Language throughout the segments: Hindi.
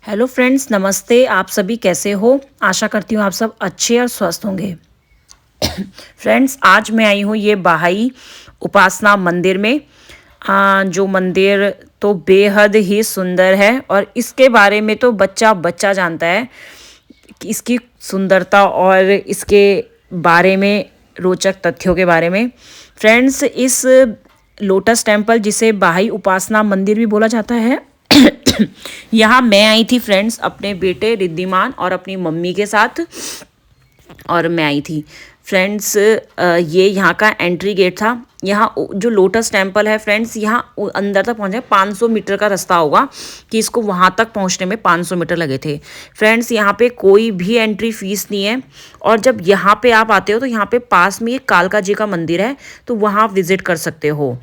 हेलो फ्रेंड्स, नमस्ते। आप सभी कैसे हो? आशा करती हूँ आप सब अच्छे और स्वस्थ होंगे। फ्रेंड्स, आज मैं आई हूँ ये बहाई उपासना मंदिर में। जो मंदिर तो बेहद ही सुंदर है और इसके बारे में तो बच्चा बच्चा जानता है कि इसकी सुंदरता और इसके बारे में, रोचक तथ्यों के बारे में। फ्रेंड्स, इस लोटस टेम्पल, जिसे बहाई उपासना मंदिर भी बोला जाता है, यहाँ मैं आई थी फ्रेंड्स अपने बेटे रिद्धिमान और अपनी मम्मी के साथ। और मैं आई थी फ्रेंड्स, ये यहाँ का एंट्री गेट था। यहाँ जो लोटस टेम्पल है फ्रेंड्स, यहाँ अंदर तक पहुँचे 500 मीटर का रास्ता होगा कि इसको वहाँ तक पहुँचने में 500 मीटर लगे थे। फ्रेंड्स, यहाँ पे कोई भी एंट्री फीस नहीं है। और जब यहाँ पे आप आते हो तो यहाँ पे पास में एक कालका जी का मंदिर है, तो वहाँ आप विजिट कर सकते हो।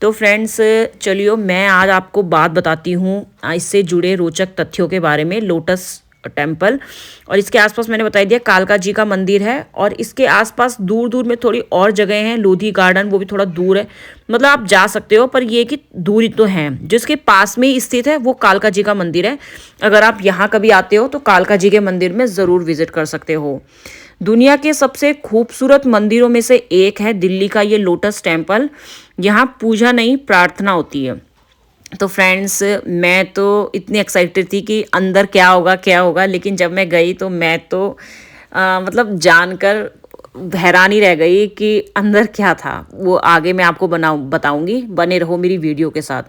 तो फ्रेंड्स, चलिए मैं आज आपको बात बताती हूँ इससे जुड़े रोचक तथ्यों के बारे में। लोटस टेम्पल और इसके आसपास मैंने बता दिया कालका जी का मंदिर है, और इसके आसपास दूर दूर में थोड़ी और जगह हैं। लोधी गार्डन, वो भी थोड़ा दूर है, मतलब आप जा सकते हो, पर ये कि दूरी तो है। जिसके पास में ही स्थित है वो कालका जी का मंदिर है। अगर आप यहाँ कभी आते हो तो कालका जी के मंदिर में ज़रूर विजिट कर सकते हो। दुनिया के सबसे खूबसूरत मंदिरों में से एक है दिल्ली का ये लोटस टेम्पल। यहाँ पूजा नहीं, प्रार्थना होती है। तो फ्रेंड्स, मैं तो इतनी एक्साइटेड थी कि अंदर क्या होगा, लेकिन जब मैं गई तो मैं तो मतलब जानकर हैरान ही रह गई कि अंदर क्या था। वो आगे मैं आपको बताऊंगी, बने रहो मेरी वीडियो के साथ।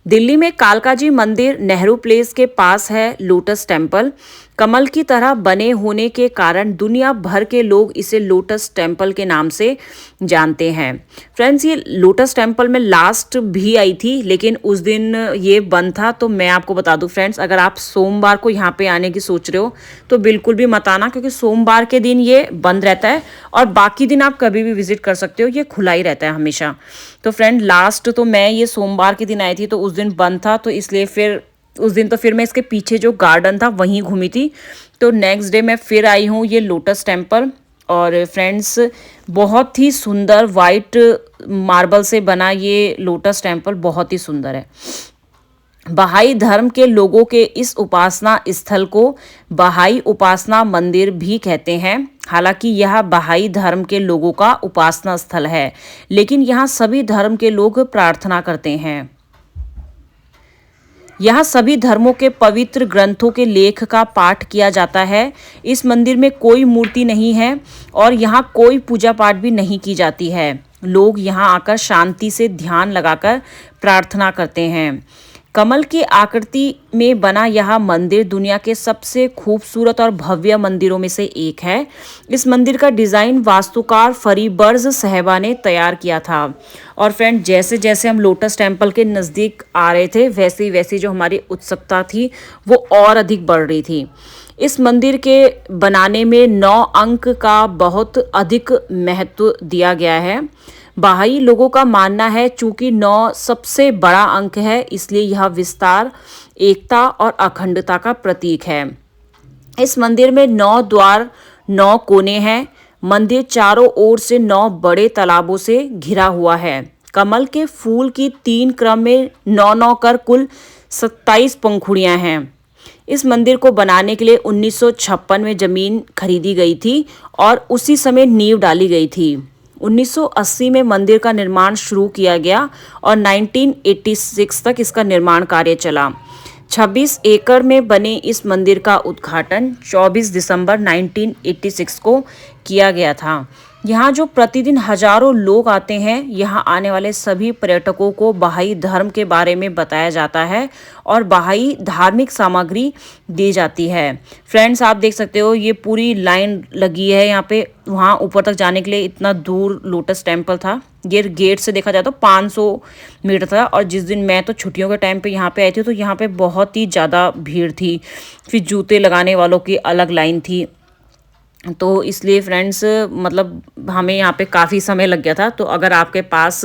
दिल्ली में कालका जी मंदिर नेहरू प्लेस के पास है लोटस टेम्पल। कमल की तरह बने होने के कारण दुनिया भर के लोग इसे लोटस टेम्पल के नाम से जानते हैं। फ्रेंड्स, ये लोटस टेम्पल में लास्ट भी आई थी, लेकिन उस दिन ये बंद था। तो मैं आपको बता दूं फ्रेंड्स, अगर आप सोमवार को यहाँ पे आने की सोच रहे हो तो बिल्कुल भी मत आना, क्योंकि सोमवार के दिन ये बंद रहता है और बाकी दिन आप कभी भी विजिट कर सकते हो, ये खुला ही रहता है हमेशा। तो फ्रेंड, लास्ट तो मैं ये सोमवार के दिन आई थी, तो उस दिन बंद था, तो इसलिए फिर उस दिन तो फिर मैं इसके पीछे जो गार्डन था वहीं घूमी थी। तो नेक्स्ट डे मैं फिर आई हूँ ये लोटस टेम्पल। और फ्रेंड्स, बहुत ही सुंदर वाइट मार्बल से बना ये लोटस टेम्पल बहुत ही सुंदर है। बहाई धर्म के लोगों के इस उपासना स्थल को बहाई उपासना मंदिर भी कहते हैं। हालांकि यह बहाई धर्म के लोगों का उपासना स्थल है, लेकिन यहाँ सभी धर्म के लोग प्रार्थना करते हैं। यहाँ सभी धर्मों के पवित्र ग्रंथों के लेख का पाठ किया जाता है। इस मंदिर में कोई मूर्ति नहीं है और यहाँ कोई पूजा पाठ भी नहीं की जाती है। लोग यहाँ आकर शांति से ध्यान लगाकर प्रार्थना करते हैं। कमल की आकृति में बना यह मंदिर दुनिया के सबसे खूबसूरत और भव्य मंदिरों में से एक है। इस मंदिर का डिज़ाइन वास्तुकार फरीबर्ज साहबा ने तैयार किया था। और फ्रेंड, जैसे जैसे हम लोटस टेम्पल के नज़दीक आ रहे थे, वैसे वैसी जो हमारी उत्सुकता थी वो और अधिक बढ़ रही थी। इस मंदिर के बनाने में 9 अंक का बहुत अधिक महत्व दिया गया है। बहाई लोगों का मानना है चूंकि 9 सबसे बड़ा अंक है, इसलिए यह विस्तार, एकता और अखंडता का प्रतीक है। इस मंदिर में 9 द्वार, 9 कोने हैं। मंदिर चारों ओर से 9 बड़े तालाबों से घिरा हुआ है। कमल के फूल की 3 क्रम में 9-9 कर कुल 27 पंखुड़ियां हैं। इस मंदिर को बनाने के लिए 1956 में जमीन खरीदी गई थी और उसी समय नींव डाली गई थी। 1980 में मंदिर का निर्माण शुरू किया गया और 1986 तक इसका निर्माण कार्य चला। 26 एकड़ में बने इस मंदिर का उद्घाटन 24 दिसंबर 1986 को किया गया था। यहाँ जो प्रतिदिन हजारों लोग आते हैं, यहाँ आने वाले सभी पर्यटकों को बहाई धर्म के बारे में बताया जाता है और बहाई धार्मिक सामग्री दी जाती है। फ्रेंड्स, आप देख सकते हो ये पूरी लाइन लगी है यहाँ पे। वहाँ ऊपर तक जाने के लिए इतना दूर लोटस टेम्पल था। ये गेट से देखा जाए तो 500 मीटर था, और जिस दिन मैं तो छुट्टियों के टाइम पे यहाँ पे आई थी तो यहाँ पे बहुत ही ज़्यादा भीड़ थी। फिर जूते लगाने वालों की अलग लाइन थी। तो इसलिए फ्रेंड्स, मतलब हमें यहाँ पे काफ़ी समय लग गया था। तो अगर आपके पास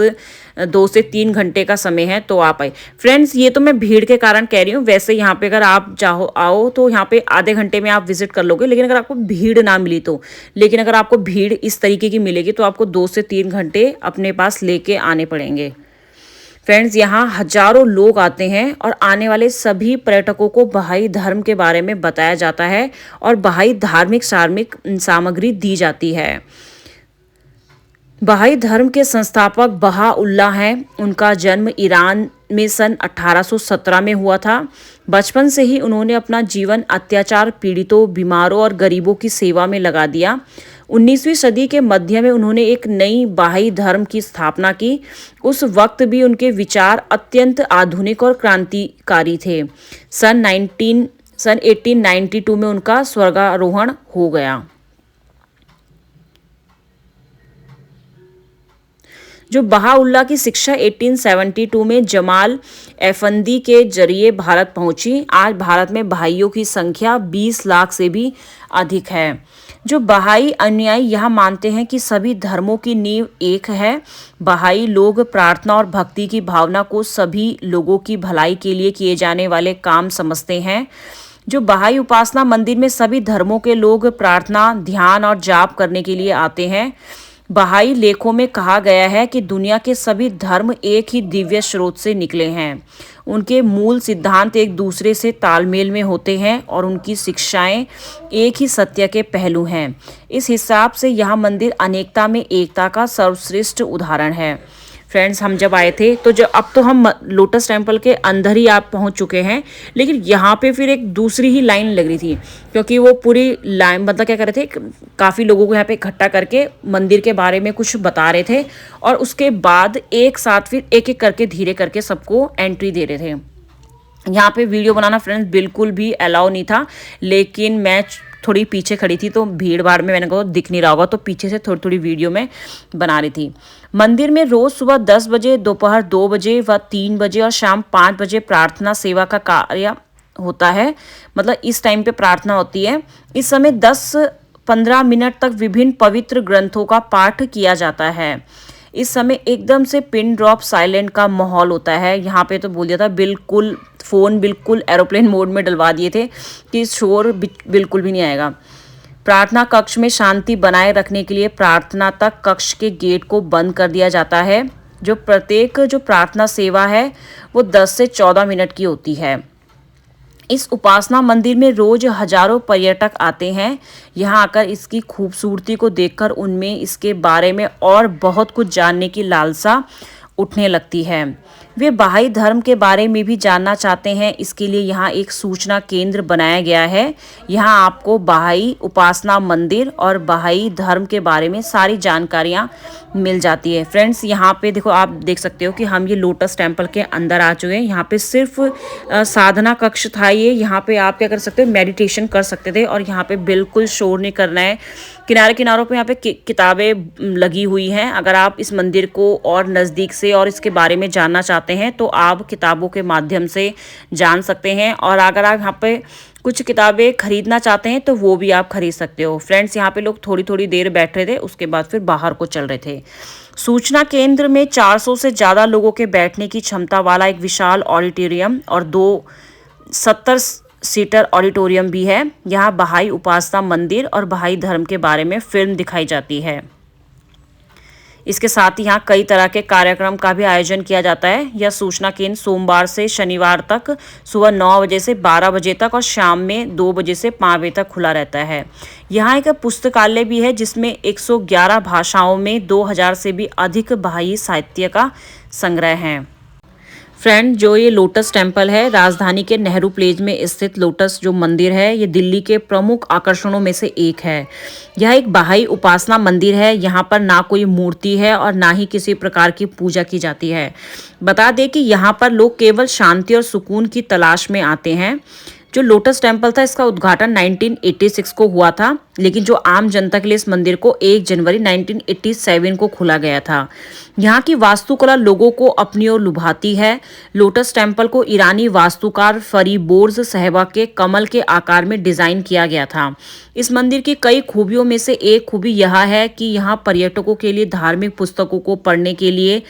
2 से 3 घंटे का समय है तो आप आए। फ्रेंड्स, ये तो मैं भीड़ के कारण कह रही हूँ, वैसे यहाँ पे अगर आप चाहो आओ तो यहाँ पे आधे घंटे में आप विजिट कर लोगे, लेकिन अगर आपको भीड़ ना मिली तो। लेकिन अगर आपको भीड़ इस तरीके की मिलेगी तो आपको 2 से 3 घंटे अपने पास लेके आने पड़ेंगे। फ्रेंड्स, यहाँ हजारों लोग आते हैं और आने वाले सभी पर्यटकों को बहाई धर्म के बारे में बताया जाता है और बहाई धार्मिक सार्मिक सामग्री दी जाती है। बहाई धर्म के संस्थापक बहाउल्लाह हैं। उनका जन्म ईरान में सन 1817 में हुआ था। बचपन से ही उन्होंने अपना जीवन अत्याचार पीड़ितों, बीमारों और गरीबों की सेवा में लगा दिया। 19वीं सदी के मध्य में उन्होंने एक नई बहाई धर्म की स्थापना की। उस वक्त भी उनके विचार अत्यंत आधुनिक और क्रांतिकारी थे। सन 1892 में उनका स्वर्गारोहण हो गया। जो बहाउल्लाह की शिक्षा 1872 में जमाल एफंदी के जरिए भारत पहुंची। आज भारत में बहाइयों की संख्या 20 लाख से भी अधिक है। जो बहाई अनुयायी यह मानते हैं कि सभी धर्मों की नींव एक है। बहाई लोग प्रार्थना और भक्ति की भावना को सभी लोगों की भलाई के लिए किए जाने वाले काम समझते हैं। जो बहाई उपासना मंदिर में सभी धर्मों के लोग प्रार्थना, ध्यान और जाप करने के लिए आते हैं। बहाई लेखों में कहा गया है कि दुनिया के सभी धर्म एक ही दिव्य स्रोत से निकले हैं। उनके मूल सिद्धांत एक दूसरे से तालमेल में होते हैं और उनकी शिक्षाएं एक ही सत्य के पहलू हैं। इस हिसाब से यह मंदिर अनेकता में एकता का सर्वश्रेष्ठ उदाहरण है। फ्रेंड्स, हम जब आए थे तो अब तो हम लोटस टेम्पल के अंदर ही आप पहुंच चुके हैं, लेकिन यहाँ पे फिर एक दूसरी ही लाइन लग रही थी, क्योंकि वो पूरी लाइन मतलब क्या कर रहे थे, काफ़ी लोगों को यहाँ पे इकट्ठा करके मंदिर के बारे में कुछ बता रहे थे और उसके बाद एक साथ फिर एक एक करके धीरे करके सबको एंट्री दे रहे थे। यहाँ पे वीडियो बनाना फ्रेंड्स बिल्कुल भी अलाउ नहीं था, लेकिन मैं थोड़ी पीछे खड़ी थी तो भीड़ भाड़ में मैंने कहा दिख नहीं रहा होगा, तो पीछे से थोड़ी थोड़ी वीडियो में बना रही थी। मंदिर में रोज सुबह 10 बजे, दोपहर 2 बजे व 3 बजे और शाम 5 बजे प्रार्थना सेवा का कार्य होता है। मतलब इस टाइम पे प्रार्थना होती है। इस समय 10-15 मिनट तक विभिन्न पवित्र ग्रंथों का पाठ किया जाता है। इस समय एकदम से पिन ड्रॉप साइलेंट का माहौल होता है। यहाँ पे तो बोल दिया था बिल्कुल, फ़ोन बिल्कुल एरोप्लेन मोड में डलवा दिए थे कि शोर बिल्कुल भी नहीं आएगा। प्रार्थना कक्ष में शांति बनाए रखने के लिए प्रार्थना तक कक्ष के गेट को बंद कर दिया जाता है। जो प्रार्थना सेवा है वो 10 से 14 मिनट की होती है। इस उपासना मंदिर में रोज हजारों पर्यटक आते हैं। यहाँ आकर इसकी खूबसूरती को देखकर उनमें इसके बारे में और बहुत कुछ जानने की लालसा उठने लगती है। वे बहाई धर्म के बारे में भी जानना चाहते हैं। इसके लिए यहाँ एक सूचना केंद्र बनाया गया है। यहाँ आपको बहाई उपासना मंदिर और बहाई धर्म के बारे में सारी जानकारियाँ मिल जाती है। फ्रेंड्स, यहाँ पे देखो, आप देख सकते हो कि हम ये लोटस टेम्पल के अंदर आ चुके हैं। यहाँ पे सिर्फ साधना कक्ष था ये। यहाँ पे आप क्या कर सकते हो, मेडिटेशन कर सकते थे और यहाँ पे बिल्कुल शोर नहीं करना है। किनारे किनारों पे यहाँ पे किताबें लगी हुई हैं। अगर आप इस मंदिर को और नज़दीक से और इसके बारे में जानना चाहते हैं तो आप किताबों के माध्यम से जान सकते हैं, और अगर आप यहाँ पे कुछ किताबें खरीदना चाहते हैं तो वो भी आप खरीद सकते हो। फ्रेंड्स, यहाँ पे लोग थोड़ी थोड़ी देर बैठ रहे थे, उसके बाद फिर बाहर को चल रहे थे। सूचना केंद्र में 400 से ज़्यादा लोगों के बैठने की क्षमता वाला एक विशाल ऑडिटोरियम और 2 70 सीटर ऑडिटोरियम भी है। यहाँ बहाई उपासना मंदिर और बहाई धर्म के बारे में फिल्म दिखाई जाती है। इसके साथ ही यहाँ कई तरह के कार्यक्रम का भी आयोजन किया जाता है। यह सूचना केंद्र सोमवार से शनिवार तक सुबह 9 बजे से 12 बजे तक और शाम में 2 बजे से 5 बजे तक खुला रहता है। यहाँ एक पुस्तकालय भी है जिसमें 111 भाषाओं में 2000 से भी अधिक बहाई साहित्य का संग्रह है। फ्रेंड, जो ये लोटस टेम्पल है, राजधानी के नेहरू प्लेस में स्थित लोटस जो मंदिर है, ये दिल्ली के प्रमुख आकर्षणों में से एक है। यह एक बहाई उपासना मंदिर है। यहाँ पर ना कोई मूर्ति है और ना ही किसी प्रकार की पूजा की जाती है। बता दें कि यहाँ पर लोग केवल शांति और सुकून की तलाश में आते हैं। जो लोटस टेम्पल था, इसका उद्घाटन 1986 को हुआ था, लेकिन जो आम जनता के लिए इस मंदिर को 1 जनवरी 1987 को खोला गया था। यहाँ की वास्तुकला लोगों को अपनी ओर लुभाती है। लोटस टेम्पल को ईरानी वास्तुकार फरीबोर्ज सहबा के कमल के आकार में डिजाइन किया गया था। इस मंदिर की कई खूबियों में से एक खूबी यह है कि यहाँ पर्यटकों के लिए धार्मिक पुस्तकों को पढ़ने के लिए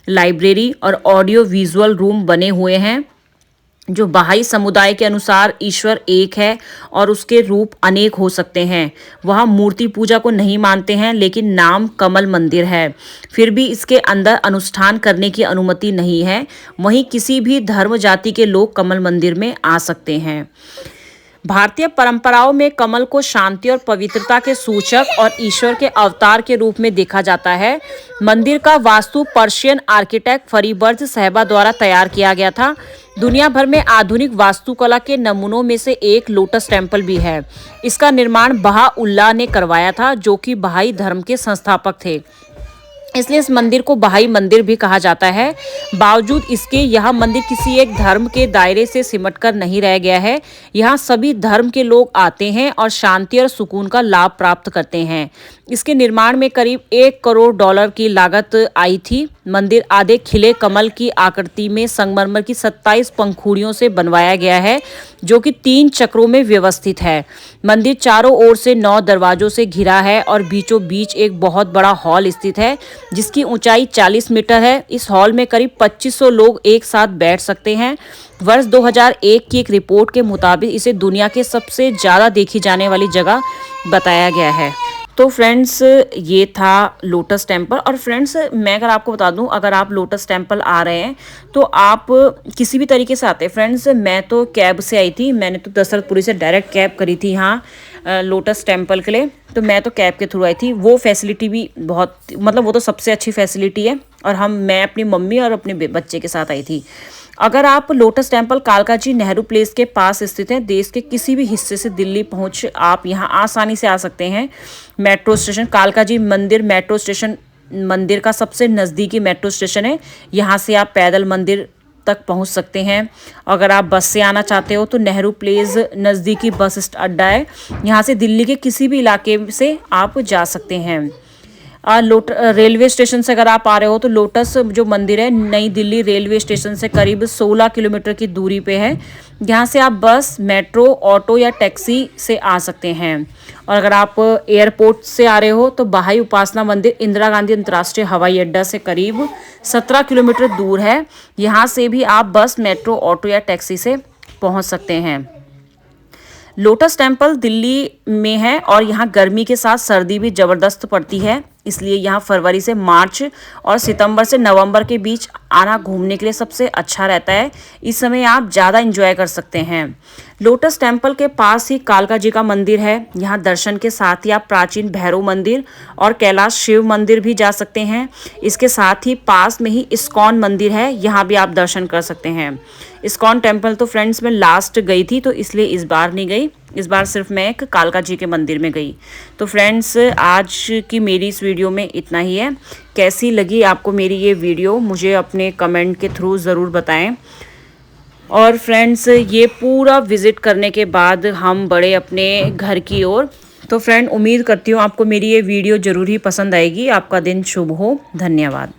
लाइब्रेरी और ऑडियो विजुअल रूम बने हुए हैं। जो बहाई समुदाय के अनुसार ईश्वर एक है और उसके रूप अनेक हो सकते हैं। वह मूर्ति पूजा को नहीं मानते हैं, लेकिन नाम कमल मंदिर है। फिर भी इसके अंदर अनुष्ठान करने की अनुमति नहीं है। वहीं किसी भी धर्म जाति के लोग कमल मंदिर में आ सकते हैं। भारतीय परंपराओं में कमल को शांति और पवित्रता के सूचक और ईश्वर के अवतार के रूप में देखा जाता है। मंदिर का वास्तु पर्शियन आर्किटेक्ट फरीबर्ज सहबा द्वारा तैयार किया गया था। दुनिया भर में आधुनिक वास्तुकला के नमूनों में से एक लोटस टेम्पल भी है। इसका निर्माण बहाउल्लाह ने करवाया था, जो कि बहाई धर्म के संस्थापक थे, इसलिए इस मंदिर को बहाई मंदिर भी कहा जाता है। बावजूद इसके यह मंदिर किसी एक धर्म के दायरे से सिमटकर नहीं रह गया है। यहाँ सभी धर्म के लोग आते हैं और शांति और सुकून का लाभ प्राप्त करते हैं। इसके निर्माण में करीब $1 करोड़ की लागत आई थी। मंदिर आधे खिले कमल की आकृति में संगमरमर की 27 पंखुड़ियों से बनवाया गया है, जो कि 3 चक्रों में व्यवस्थित है। मंदिर चारों ओर से 9 दरवाजों से घिरा है और बीचों बीच एक बहुत बड़ा हॉल स्थित है, जिसकी ऊंचाई 40 मीटर है। इस हॉल में करीब 2500 लोग एक साथ बैठ सकते हैं। वर्ष 2001 की एक रिपोर्ट के मुताबिक इसे दुनिया के सबसे ज़्यादा देखी जाने वाली जगह बताया गया है। तो फ्रेंड्स, ये था लोटस टेम्पल। और फ्रेंड्स, मैं अगर आपको बता दूं, अगर आप लोटस टेम्पल आ रहे हैं तो आप किसी भी तरीके से आते हैं। फ्रेंड्स, मैं तो कैब से आई थी। मैंने तो दशरथपुरी से डायरेक्ट कैब करी थी यहाँ लोटस टेम्पल के लिए। तो मैं तो कैब के थ्रू आई थी। वो फैसिलिटी भी बहुत, मतलब वो तो सबसे अच्छी फैसिलिटी है। और मैं अपनी मम्मी और अपने बच्चे के साथ आई थी। अगर आप लोटस टेम्पल कालका जी नेहरू प्लेस के पास स्थित हैं, देश के किसी भी हिस्से से दिल्ली पहुंच आप यहां आसानी से आ सकते हैं। मेट्रो स्टेशन कालका जी मंदिर मेट्रो स्टेशन मंदिर का सबसे नज़दीकी मेट्रो स्टेशन है। यहां से आप पैदल मंदिर तक पहुंच सकते हैं। अगर आप बस से आना चाहते हो तो नेहरू प्लेस नज़दीकी बस अड्डा है। यहां से दिल्ली के किसी भी इलाके से आप जा सकते हैं। रेलवे स्टेशन से अगर आप आ रहे हो तो लोटस जो मंदिर है नई दिल्ली रेलवे स्टेशन से करीब 16 किलोमीटर की दूरी पे है। यहाँ से आप बस, मेट्रो, ऑटो या टैक्सी से आ सकते हैं। और अगर आप एयरपोर्ट से आ रहे हो तो बहाई उपासना मंदिर इंदिरा गांधी अंतर्राष्ट्रीय हवाई अड्डा से करीब 17 किलोमीटर दूर है। यहाँ से भी आप बस, मेट्रो, ऑटो या टैक्सी से पहुँच सकते हैं। लोटस टेम्पल दिल्ली में है और यहाँ गर्मी के साथ सर्दी भी ज़बरदस्त पड़ती है, इसलिए यहाँ फरवरी से मार्च और सितंबर से नवंबर के बीच आना घूमने के लिए सबसे अच्छा रहता है। इस समय आप ज़्यादा एंजॉय कर सकते हैं। लोटस टेम्पल के पास ही कालका जी का मंदिर है। यहाँ दर्शन के साथ ही आप प्राचीन भैरव मंदिर और कैलाश शिव मंदिर भी जा सकते हैं। इसके साथ ही पास में ही इस्कॉन मंदिर है, यहाँ भी आप दर्शन कर सकते हैं। इस्कॉन टेम्पल तो फ्रेंड्स मैं लास्ट गई थी, तो इसलिए इस बार नहीं गई। इस बार सिर्फ मैं एक कालका जी के मंदिर में गई। तो फ्रेंड्स, आज की मेरी इस वीडियो में इतना ही है। कैसी लगी आपको मेरी ये वीडियो मुझे अपने कमेंट के थ्रू ज़रूर बताएं। और फ्रेंड्स, ये पूरा विज़िट करने के बाद हम बढ़े अपने घर की ओर। तो फ्रेंड, उम्मीद करती हूँ आपको मेरी ये वीडियो ज़रूर ही पसंद आएगी। आपका दिन शुभ हो। धन्यवाद।